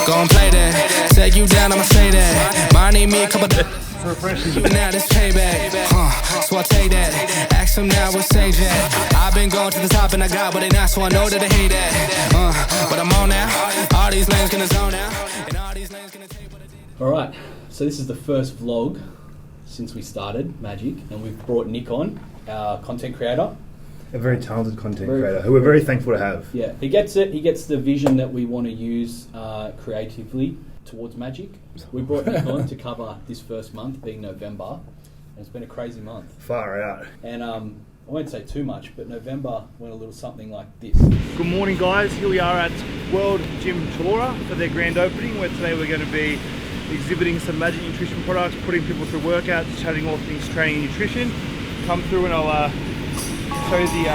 Go and play that. Take you down, I'ma say that. Mine need me a couple refreshing. Now this payback. So I take that. Ask them now what stage at. I've been going to the top and I got what they not, so I know that they hate that. But I'm on now. All these lanes gonna zone out. And all these lanes gonna take what I did. Alright, so this is the first vlog since we started Magic, and we've brought Nick on, our content creator. A very talented content creator who we're very thankful to have. Yeah, he gets it. He gets the vision that we want to use creatively towards Magic. We brought Nick on to cover this first month, being November, and it's been a crazy month. Far out. And I won't say too much, but November went a little something like this. Good morning, guys. Here we are at World Gym Chullora for their grand opening, where today we're going to be exhibiting some Magic nutrition products, putting people through workouts, chatting all things training and nutrition. Come through and I'll show you the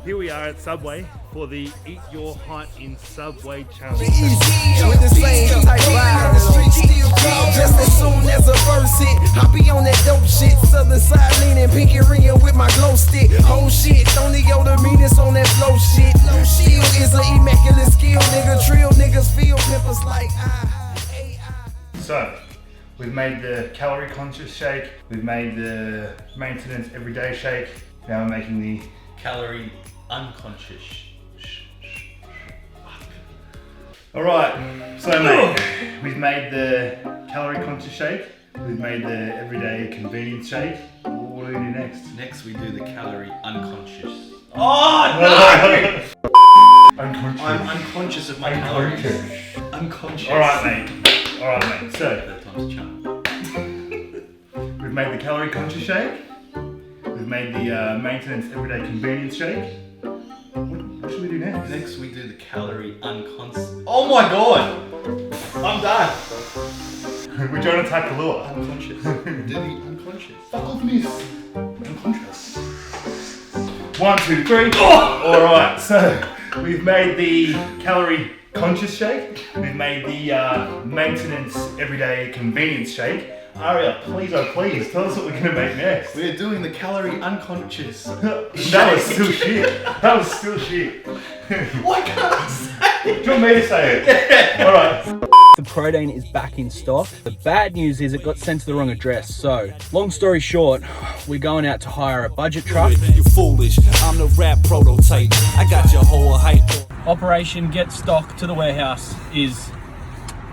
Here we are at Subway for the Eat Your Height in Subway challenge. With the same type vibe, the street still cold. Just as soon as a verse hit, I be on that dope shit. Southern side leaning, pinky ring with my glow stick. Whole shit, only go to me this on that flow shit. Still is an immaculate skill, nigga. Trill niggas feel pimpers like So, we've made the calorie conscious shake, we've made the maintenance everyday shake, now we're making the calorie unconscious. Alright, so mate, we've made the calorie conscious shake, we've made the everyday convenience shake. What do we do next? Next we do the calorie unconscious. Oh no! Unconscious. I'm unconscious of my calories. Unconscious. Alright mate, so Third time's a charm. we've made the calorie conscious shake, we've made the maintenance everyday convenience shake. What should we do next? Next we do the calorie unconscious. Oh my god! I'm done. We're trying to attack the lure. Unconscious. Do the unconscious. Fuck off, miss. Unconscious. 1, 2, 3. Oh! Alright, so we've made the calorie conscious shake. We've made the maintenance everyday convenience shake. Aria, please, oh please, tell us what we're going to make next. We're doing the calorie unconscious. That was still shit. That was still shit. Why can't I say it? Do you want me to say it? Alright. The protein is back in stock. The bad news is it got sent to the wrong address. So, long story short, we're going out to hire a budget truck. You foolish, I'm the rap prototype. I got your whole hype. Operation Get Stock to the warehouse is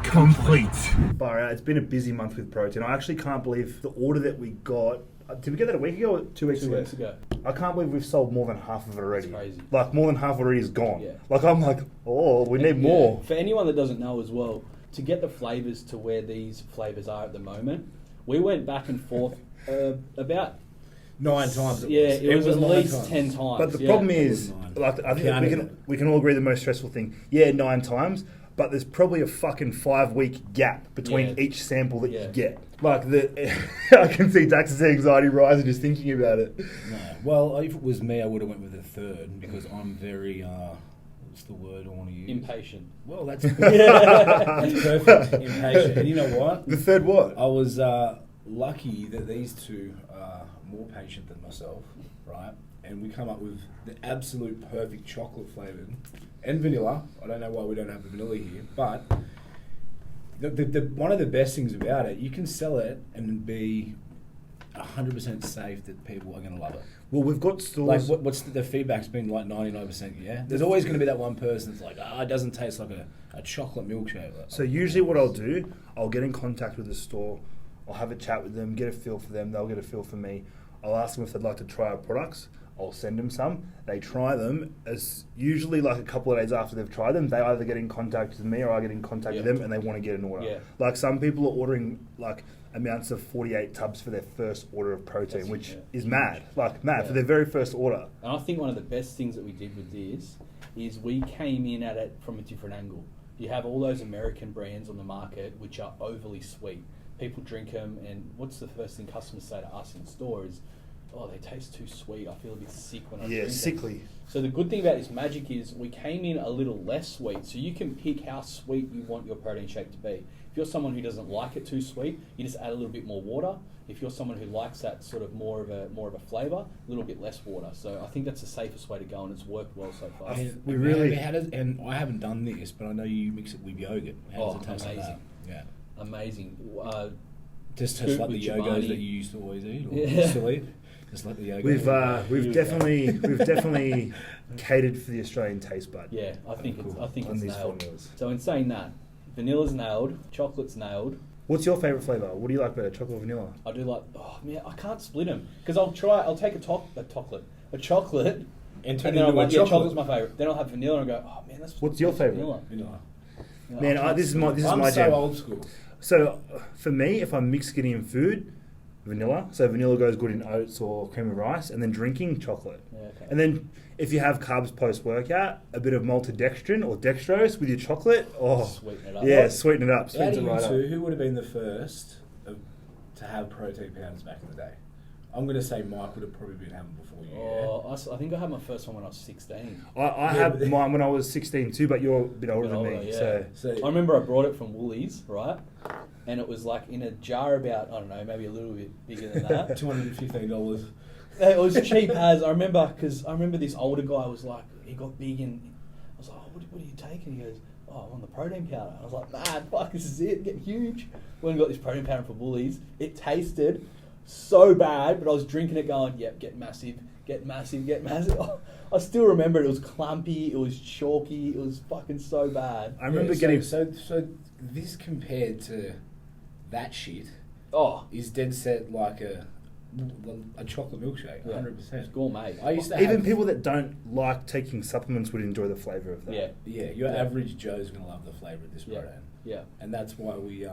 Complete. Far out. It's been a busy month with protein. I actually can't believe the order that we got. Did we get that a week ago or 2 weeks 2 ago? weeks ago. I can't believe we've sold more than half of it already. That's crazy. Like more than half already is gone. Yeah. Like I'm like, oh, we need more. For anyone that doesn't know as well, to get the flavours to where these flavours are at the moment, we went back and forth about 9 times. It was at least 9 10 times. But the problem is, like, I think we can all agree the most stressful thing. Yeah, 9 times. But there's probably a fucking 5-week gap between each sample that you get. Like I can see Dax's anxiety rising just thinking about it. No. Well, if it was me, I would have went with a third because I'm very, what's the word I want to use? Impatient. Well, that's that's perfect. Impatient. And you know what? The third what? I was lucky that these two are more patient than myself, right? And we come up with the absolute perfect chocolate flavoured and vanilla. I don't know why we don't have the vanilla here, but the one of the best things about it, you can sell it and be 100% safe that people are going to love it. Well, we've got stores. Like, what's the feedback's been like 99%, yeah? There's always going to be that one person that's like, it doesn't taste like a chocolate milkshake. So usually what I'll do, I'll get in contact with the store, I'll have a chat with them, get a feel for them, they'll get a feel for me. I'll ask them if they'd like to try our products. I'll send them some. They try them. As usually like a couple of days after they've tried them, they either get in contact with me or I get in contact with them and they want to get an order. Yeah. Like some people are ordering like amounts of 48 tubs for their first order of protein, which is mad. Like mad for their very first order. And I think one of the best things that we did with this is we came in at it from a different angle. You have all those American brands on the market which are overly sweet. People drink them, and what's the first thing customers say to us in store is, oh, they taste too sweet. I feel a bit sick when I Yeah, drink sickly. them. So the good thing about this magic is we came in a little less sweet, so you can pick how sweet you want your protein shake to be. If you're someone who doesn't like it too sweet, you just add a little bit more water. If you're someone who likes that sort of more of a flavour, a little bit less water. So I think that's the safest way to go, and it's worked well so far. We really- and I haven't done this, but I know you mix it with yogurt. How does it taste like that? Yeah. Amazing. Just Scoop taste like the with yogos Chobani. that you used to always eat, or Yeah. still eat. Just like the yogurt. We've definitely catered for the Australian taste bud. Yeah, I think on it's these nailed. formulas. So in saying that, vanilla's nailed, chocolate's nailed. What's your favourite flavour? What do you like better, chocolate or vanilla? I do like. Oh man, I can't split them because I'll take a chocolate, and turn and then it I'm into like, a yeah, chocolate. chocolate's my favourite. Then I'll have vanilla and go, oh man, that's. What's your favourite? Vanilla. Vanilla. No, Man, I can't this is split my I'm so jam. old school. So for me, if I'm mixing it in food, vanilla. So vanilla goes good in oats or cream of rice, and then drinking chocolate. Yeah, okay. And then if you have carbs post workout, a bit of maltodextrin or dextrose with your chocolate. Oh, Sweeten it up. yeah, sweeten it up. Out Sweeten of it you right two, up. who would have been the first to have protein powders back in the day? I'm going to say Mike would have probably been having before you. Oh, I think I had my first one when I was 16. I had mine when I was 16 too, but you're a bit older than me. Yeah. So I remember I brought it from Woolies, right? And it was like in a jar about, I don't know, maybe a little bit bigger than that. $215. It was cheap as, I remember this older guy was like, he got big and I was like, oh, what are you taking? He goes, oh, I'm on the protein powder. I was like, man, fuck, this is it, getting huge. Went and got this protein powder from Woolies. It tasted so bad, but I was drinking it going, yep, get massive. I still remember it was clumpy, it was chalky, it was fucking so bad. I remember getting. So this compared to that shit Oh, is dead set like a chocolate milkshake, yeah. 100%. It's gourmet. I used to Even have, people that don't like taking supplements would enjoy the flavour of that. Yeah, yeah, your Yeah. average Joe's gonna love the flavour of this Yeah. protein, yeah. and that's why we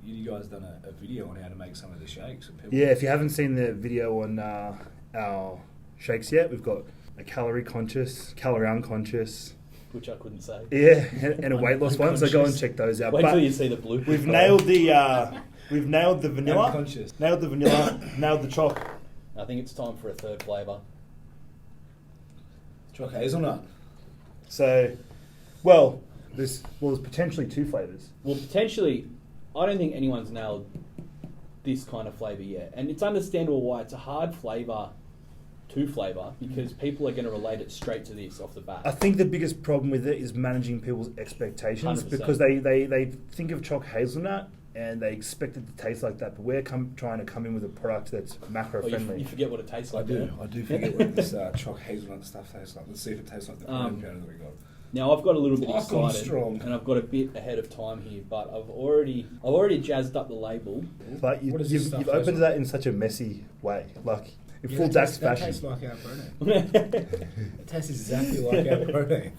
you guys done a video on how to make some of the shakes. And people Yeah, if you haven't seen the video on our shakes yet, we've got a calorie conscious, calorie unconscious, Which I couldn't say. yeah, and a weight loss one. So go and check those out. Wait But till you see the blue. we've nailed the vanilla, Unconscious. nailed the vanilla, nailed the choc. I think it's time for a third flavour. Choc hazelnut. So, there's potentially two flavors. Well, potentially, I don't think anyone's nailed this kind of flavour yet. And it's understandable why it's a hard flavour to flavour, because people are going to relate it straight to this off the bat. I think the biggest problem with it is managing people's expectations 100%. because they think of choc hazelnut and they expect it to taste like that. But we're trying to come in with a product that's macro Or friendly. you forget what it tastes I like. do. don't I you? do forget what this choc hazelnut stuff tastes like. Let's see if it tastes like the protein powder that we got. Now I've got a little bit Like I'm excited, strong. and I've got a bit ahead of time here, but I've already jazzed up the label. But What does this you've stuff opened taste that in such a messy way, like in full that Dax tastes, fashion. That tastes like our protein. It tastes exactly like our protein.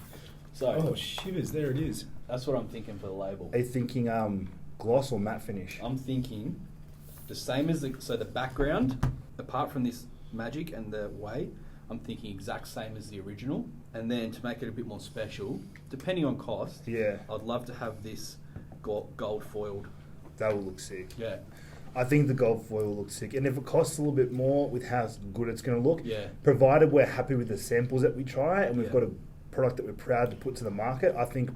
So Oh, shivers, there it is. that's what I'm thinking for the label. Are you thinking gloss or matte finish? I'm thinking the same as the background, apart from this magic and the whey, I'm thinking exact same as the original. And then to make it a bit more special, depending on cost, Yeah, I'd love to have this gold foiled. that will look sick. Yeah, I think the gold foil will look sick. And if it costs a little bit more with how good it's going to look, yeah. provided we're happy with the samples that we try and we've Yeah. got a product that we're proud to put to the market, I think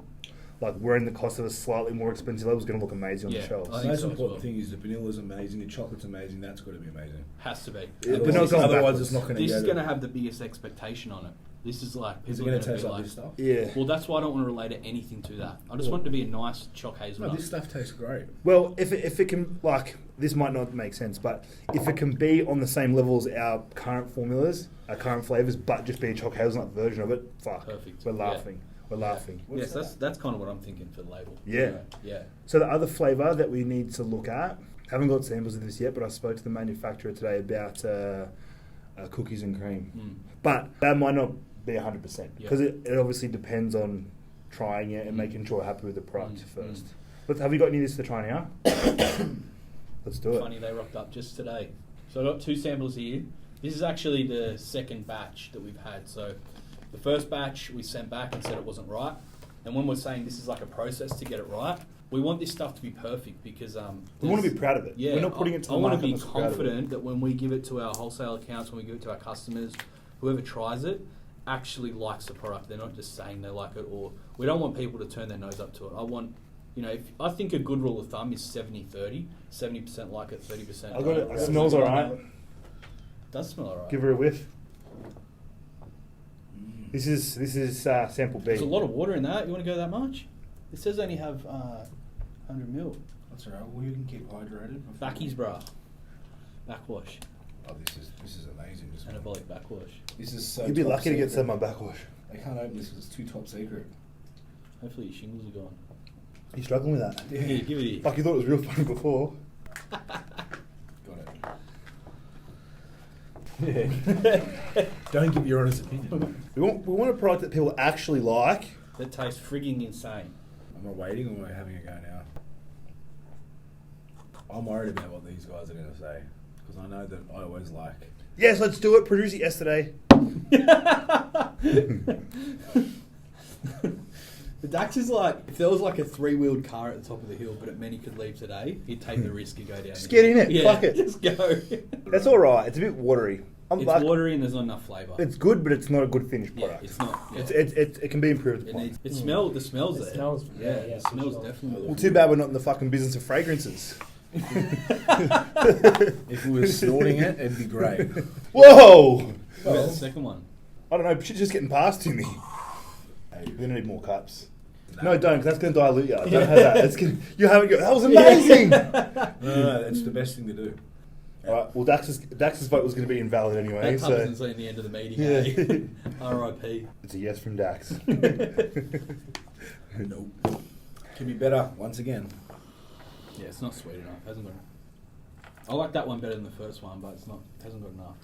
like wearing the cost of a slightly more expensive label is going to look amazing on Yeah, the shelves. I The think most so as important well. thing is the vanilla's amazing, the chocolate's amazing, that's got to be amazing. Has to be. Yeah, Otherwise, but not going otherwise backwards. it's not going to This go is to- going to have the biggest expectation on it. This is like Is it people going are to gonna taste be like this stuff? Yeah. Well, that's why I don't want to relate it anything to that. I just want it to be a nice choc No, hazelnut. this stuff tastes great. Well, if it can, like, this might not make sense, but if it can be on the same level as our current formulas, our current flavours, but just be a choc hazelnut version of it, fuck. Perfect. We're Yeah. laughing. We're laughing. Yes, that's kind of what I'm thinking for the label. Yeah. Yeah. So the other flavour that we need to look at, haven't got samples of this yet, but I spoke to the manufacturer today about cookies and cream. Mm. But that might not be 100% Yeah. because it obviously depends on trying it and Mm. making sure we're happy with the product Mm, first. But have you got any of this to try now? Let's do it. Funny they rocked up just today. So I've got 2 samples here. This is actually the second batch that we've had. So the first batch we sent back and said it wasn't right. And when we're saying this is like a process to get it right, we want this stuff to be perfect because We want to be proud of it. yeah, We're not putting it to the I want market to be unless we're proud of it. confident that when we give it to our wholesale accounts, when we give it to our customers, whoever tries it actually likes the product. They're not just saying they like it, or we don't want people to turn their nose up to it. I want, I think a good rule of thumb is 70-30. 70% like it, 30%. I got it. don't. It smells alright. Does smell alright. Give her a whiff. This is sample B. There's a lot of water in that. You want to go that much? It says only have 100 mil. That's alright. Well, you can keep hydrated. Backies, bruh. Backwash. Oh, this is amazing. This one. Anabolic backwash. This is so. You'd be top lucky to get secret. some of my backwash. I can't open this because it's too top secret. Hopefully your shingles are gone. Are you struggling with that? Here, give it here. Like you thought it was real funny before. Got it. Don't give your honest opinion. We want a product that people actually like. That tastes frigging insane. Am I waiting or am I having a go now? I'm worried about what these guys are going to say because I know that I always like. Yes, let's do it. Produced it yesterday. The Dax is like, if there was like a 3-wheeled car at the top of the hill, but it meant he could leave today, he'd take the risk and go down. Just get in it. Yeah, Fuck it. just go. That's all right. It's a bit watery. It's watery and there's not enough flavour. It's good, but it's not a good finished Yeah, product. it's not. Yeah. It can be improved It upon. needs. The smells there. smells- yeah, the for smells sure. definitely. Well, too bad we're not in the fucking business of fragrances. If we were snorting it, it'd be great. Whoa! What about the second one? I don't know. Shit's just getting past to me. Hey, we're gonna need more cups. No, don't, 'cause that's gonna dilute you. Don't have that. It's gonna, you haven't got. That was amazing. No, that's the best thing to do. All right. Well, Dax's vote was going to be invalid anyway. That So hasn't seen the end of the meeting. Yeah. R.I.P. it's a yes from Dax. Nope. Can be better once again. Yeah, it's not sweet enough. Hasn't got. I like that one better than the first one, but it's not. Hasn't got enough.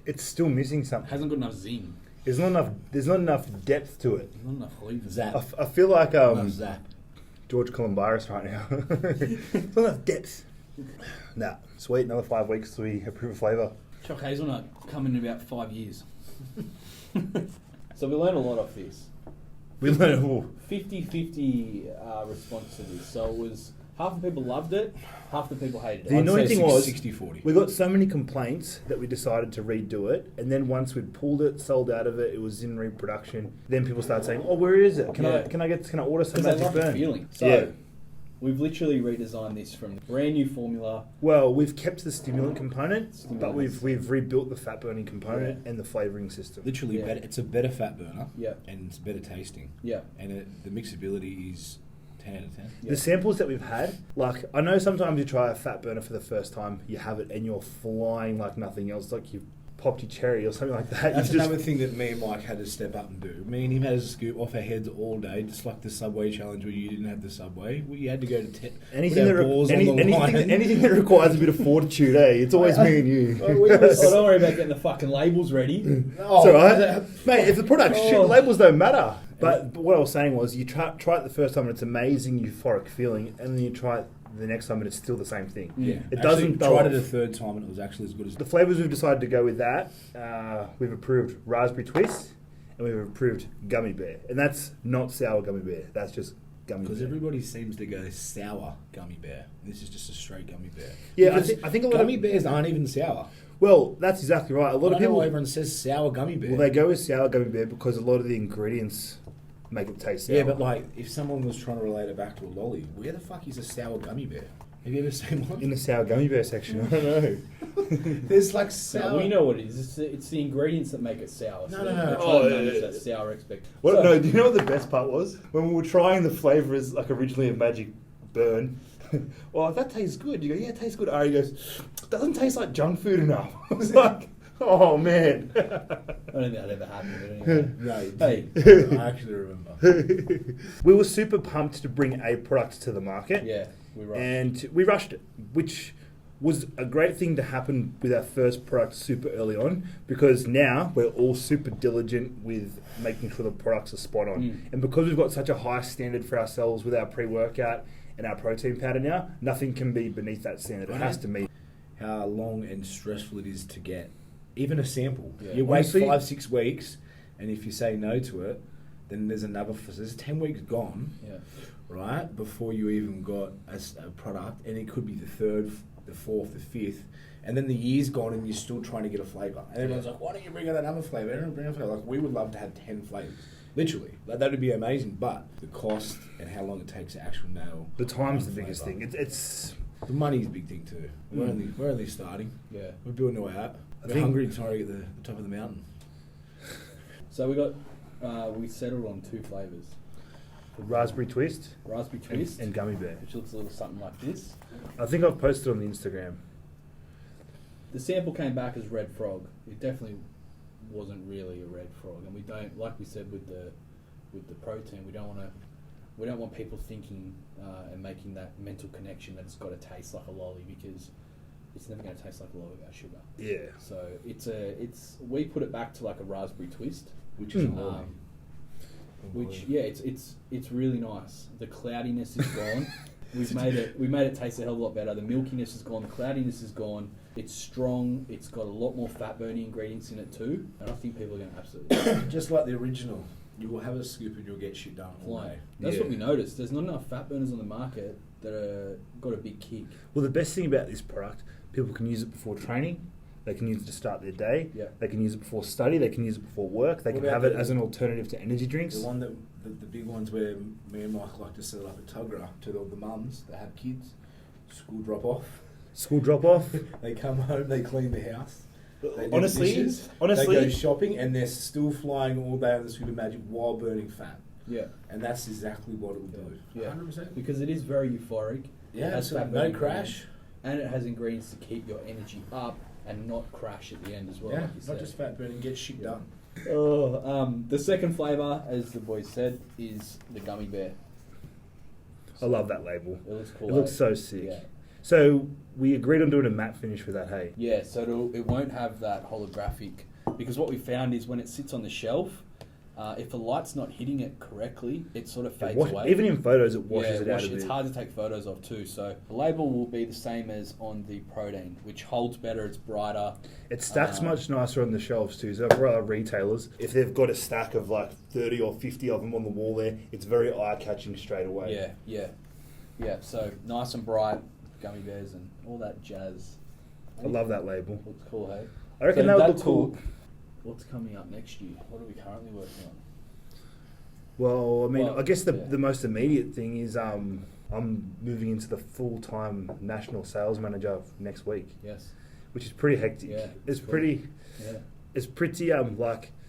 It's still missing something. Hasn't got enough zing. There's not enough. There's not enough depth to it. Not enough flavour. Zap. I feel like Enough zap. George Columbaris right now. There's not enough depth. Nah, sweet. Another 5 weeks till we approve a flavour. Choc hazelnut coming in about 5 years. So we learned a lot off this. We learned. 50-50 response to this. So it was half the people loved it, half the people hated it. The annoying thing was 60-40. we got so many complaints that we decided to redo it, and then once we'd pulled it, sold out of it, it was in reproduction. Then people started saying, "Oh, where is it? Can Yeah. I order some Because Magic they love the Burn?" feeling. So Yeah. we've literally redesigned this from brand new formula. Well, we've kept the stimulant component, but Stimulants. we've rebuilt the fat burning component and the flavouring system. Literally, Yeah. better, it's a better fat burner. Yeah. And it's better tasting. Yeah. And the mixability is 10 out of 10. The samples that we've had, like, I know sometimes you try a fat burner for the first time, you have it and you're flying like nothing else, like you've popped your cherry or something like that. That's You just- another thing that me and Mike had to step up and do. Me and him had to scoop off our heads all day, just like the Subway challenge where you didn't have the Subway. We had to go to anything, put our that balls on the line. anything that requires a bit of fortitude, eh? It's always me and you. Oh, don't worry about getting the fucking labels ready. It's alright. Mate, if the product's shit, Oh. labels don't matter. But what I was saying was, you try it the first time and it's amazing euphoric feeling, and then you try it the next time and it's still the same thing. Yeah. It Actually, doesn't dull tried it a off. third time and it was actually as good as The flavours we've decided to go with that, we've approved raspberry twist and we've approved gummy bear. And that's not sour gummy bear, that's just gummy because bear. everybody seems to go sour gummy bear. This is just a straight gummy bear. Yeah, Because I think a lot gummy of... bears aren't even sour. Well, that's exactly right. A lot I of don't know people... why everyone says sour gummy bear. Well, they go with sour gummy bear because a lot of the ingredients make it taste sour. Yeah, but like, if someone was trying to relate it back to a lolly, where the fuck is a sour gummy bear? Have you ever seen one? In the sour gummy bear section, I don't know. There's like sour. No, we know what it is. It's the ingredients that make it sour. No, So no, they're no. trying Oh, to yeah, manage yeah, that yeah. sour aspect. Well, So- no, do you know what the best part was? When we were trying the flavours, like originally a Magic Burn. Well, that tastes good. You go, yeah, it tastes good. Ari goes, doesn't taste like junk food enough. I was like, oh man. I don't think that ever happened. But anyway. No, you Hey. didn't. I actually remember. We were super pumped to bring a product to the market. Yeah, we rushed. And we rushed it, which was a great thing to happen with our first product super early on, because now we're all super diligent with making sure the products are spot on. And because we've got such a high standard for ourselves with our pre-workout and our protein powder now, nothing can be beneath that standard. It has to meet. How long and stressful it is to get even a sample. Yeah. You wait Honestly- 5-6 weeks, and if you say no to it, then there's another. So there's 10 weeks gone, Yeah. right, before you even got a product, and it could be the third, the fourth, the fifth, and then the year's gone, and you're still trying to get a flavour. And everyone's like, "Why don't you bring out another flavour? Everyone bring out a flavour." Like, we would love to have 10 flavours, literally. Like, that would be amazing. But the cost and how long it takes to actually nail The time's the one biggest flavour. thing. It's The money's a big thing too. We're only starting. Yeah. We're building our way up. We're think- hungry to try to get the top of the mountain. So we settled on 2 flavours: raspberry twist raspberry twist, and gummy bear. which looks a little something like this. I think I've posted on the Instagram. The sample came back as red frog. It definitely wasn't really a red frog, and we don't, like we said with the protein, we don't want people thinking and making that mental connection that it's got to taste like a lolly, because it's never going to taste like a lolly without sugar. Yeah. So we put it back to like a raspberry twist, Which is it's really nice. The cloudiness is gone. We made it taste a hell of a lot better. The milkiness is gone. The cloudiness is gone. It's strong. It's got a lot more fat burning ingredients in it too, and I think people are going to absolutely love it. just like the original. You will have a scoop and you'll get shit done all Flying. day. That's Yeah. what we noticed. There's not enough fat burners on the market that are got a big kick. Well, the best thing about this product, people can use it before training. They can use it to start their day. Yeah. They can use it before study. They can use it before work. They What can about have it the- as an alternative to energy drinks. The one that the big ones where me and Mike like to set it up at Tuggerah to all the mums that have kids, school drop off. School drop off. They come home, they clean the house. They do the Honestly, dishes, honestly- they go shopping, and they're still flying all day on the Super Magic while burning fat. Yeah, And that's exactly what it will do. yeah, 100%. because it is very euphoric. It Yeah, has so fat no burning crash. ingredients, and it has ingredients to keep your energy up and not crash at the end as well. Yeah, like you not said. just fat burning, get shit done. The second flavour, as the boys said, is the gummy bear. I love that label. It looks cool. It looks eh? so sick. Yeah. So we agreed on doing a matte finish with that, hey? Yeah, so it won't have that holographic, because what we found is when it sits on the shelf, if the light's not hitting it correctly, it sort of fades away. Even in photos, it washes it out a It's bit. hard to take photos of too. So the label will be the same as on the protein, which holds better, it's brighter. It stacks much nicer on the shelves too. So for our retailers, if they've got a stack of like 30 or 50 of them on the wall there, it's very eye-catching straight away. Yeah. So nice and bright, gummy bears and all that jazz. I love that label. Looks cool, hey? I reckon So that would that look cool. took- What's coming up next year? What are we currently working on? Well, I mean, Well, I guess the yeah. most immediate thing is I'm moving into the full-time national sales manager next week, Yes. which is pretty hectic. Yeah, it's cool. pretty. Yeah. It's pretty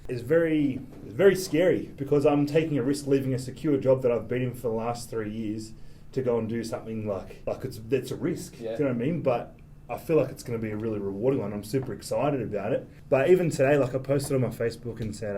it's very scary because I'm taking a risk leaving a secure job that I've been in for the last 3 years to go and do something like it's a risk. Yeah. Do you know what I mean? But I feel like it's going to be a really rewarding one. I'm super excited about it. But even today, like I posted on my Facebook and said,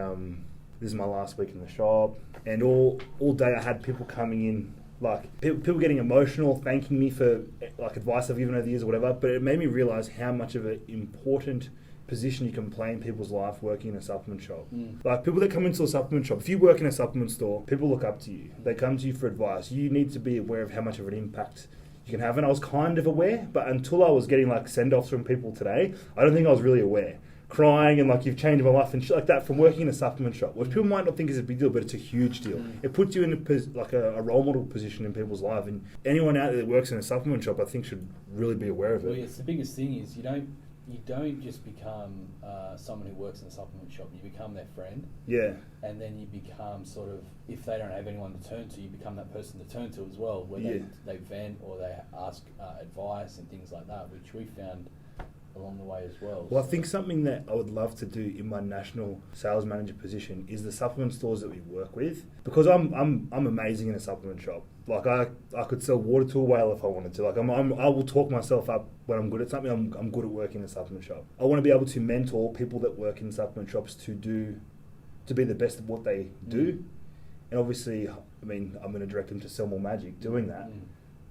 this is my last week in the shop, and all day I had people coming in, like people getting emotional, thanking me for like advice I've given over the years or whatever. But it made me realise how much of an important position you can play in people's life working in a supplement shop. Like people that come into a supplement shop, if you work in a supplement store, people look up to you. They come to you for advice. You need to be aware of how much of an impact you can have. And I was kind of aware, but until I was getting like send-offs from people today, I don't think I was really aware. Crying and like you've changed my life and shit like that from working in a supplement shop, which people might not think is a big deal, but it's a huge deal. It puts you in a role model position in people's life, and anyone out there that works in a supplement shop, I think, should really be aware of it. Well, yes, the biggest thing is you don't just become someone who works in a supplement shop. You become their friend, Yeah. and then you become sort of, if they don't have anyone to turn to, you become that person to turn to as well, where Yeah. they vent or they ask advice and things like that, which we found along the way as well. Well, I think something that I would love to do in my national sales manager position is the supplement stores that we work with, because I'm amazing in a supplement shop. Like I could sell water to a whale if I wanted to. Like I will talk myself up when I'm good at something. I'm good at working in a supplement shop. I want to be able to mentor people that work in supplement shops to be the best at what they do. And obviously, I mean, I'm going to direct them to sell more magic doing that.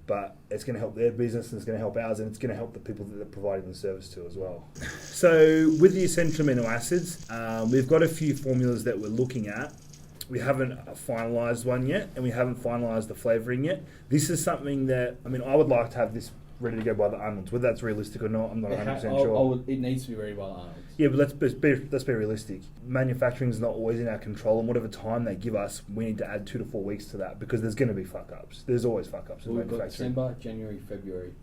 But it's going to help their business, and it's going to help ours, and it's going to help the people that they're providing the service to as well. So with the essential amino acids, we've got a few formulas that we're looking at. We haven't finalised one yet, and we haven't finalised the flavouring yet. This is something that, I mean, I would like to have this ready to go by the Arnold's. Whether that's realistic or not, I'm not 100% sure. It needs to be ready by the Arnold's. Yeah, but let's be realistic. Manufacturing is not always in our control, and whatever time they give us, we need to add 2 to 4 weeks to that because there's going to be fuck ups. There's always fuck ups in We've got manufacturing. December, January, February.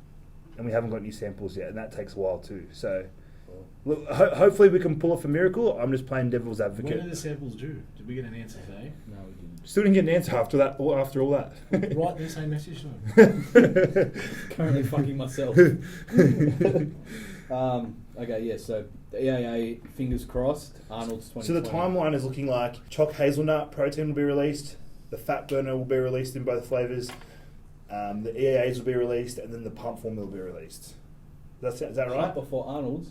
And we haven't got any samples yet, and that takes a while too. So, look, hopefully we can pull off a miracle. I'm just playing devil's advocate. When are the samples due? Did we get an answer today? No, we didn't. Still didn't get an answer after that. After all that, Write the same message to them. Currently fucking myself. Okay, yeah, so the EAA, fingers crossed, Arnold's 2020. So the timeline is looking like choc hazelnut protein will be released, the fat burner will be released in both flavours, the EAAs will be released, and then the pump formula will be released. Is that right? Right before Arnold's.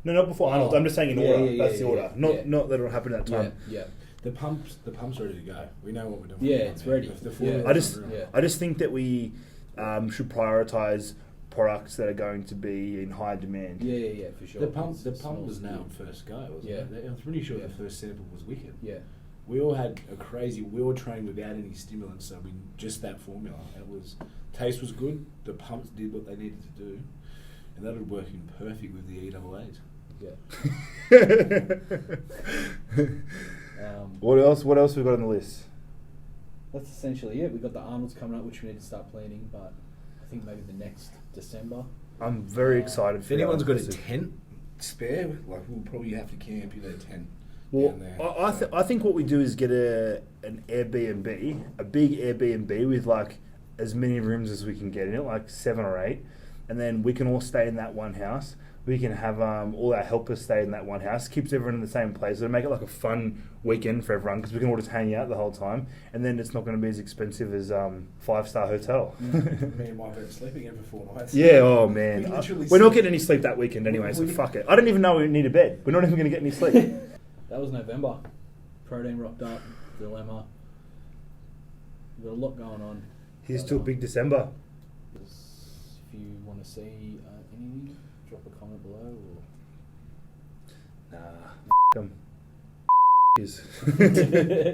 No, not before Arnold's. I'm just saying in order. That's the order. Yeah. Not that it'll happen at that time. Yeah. The pump's ready to go. We know what we're doing. Yeah, it's ready. I just think that we should prioritise products that are going to be in high demand. Yeah, for sure. The pump was now on first go, wasn't it? I'm pretty sure the first sample was wicked. Yeah. We all had a crazy wheel train without any stimulants, so we just that formula. Taste was good. The pumps did what they needed to do, and that would work in perfect with the EAAs. Yeah. What else we got on the list? That's essentially it. We've got the Arnold's coming up, which we need to start planning, but I think maybe the next December. I'm very excited for If anyone's got a Arnold's. tent spare, like we'll probably have to camp in a tent. Well, down there. I think what we do is get an Airbnb, a big Airbnb with like as many rooms as we can get in it, like 7 or 8, and then we can all stay in that one house. We can have all our helpers stay in that one house. Keeps everyone in the same place. It'll make it like a fun weekend for everyone because we can all just hang out the whole time. And then it's not going to be as expensive as 5-star hotel. Me and Mike are sleeping again for 4 nights. Yeah, oh man. We We're not getting any sleep that weekend anyway, so fuck it. I don't even know we need a bed. We're not even going to get any sleep. That was November. Protein rocked up. Dilemma. We've got a lot going on. Here's to a big December. If you want to see anything, drop a comment below. Or Nah. Come.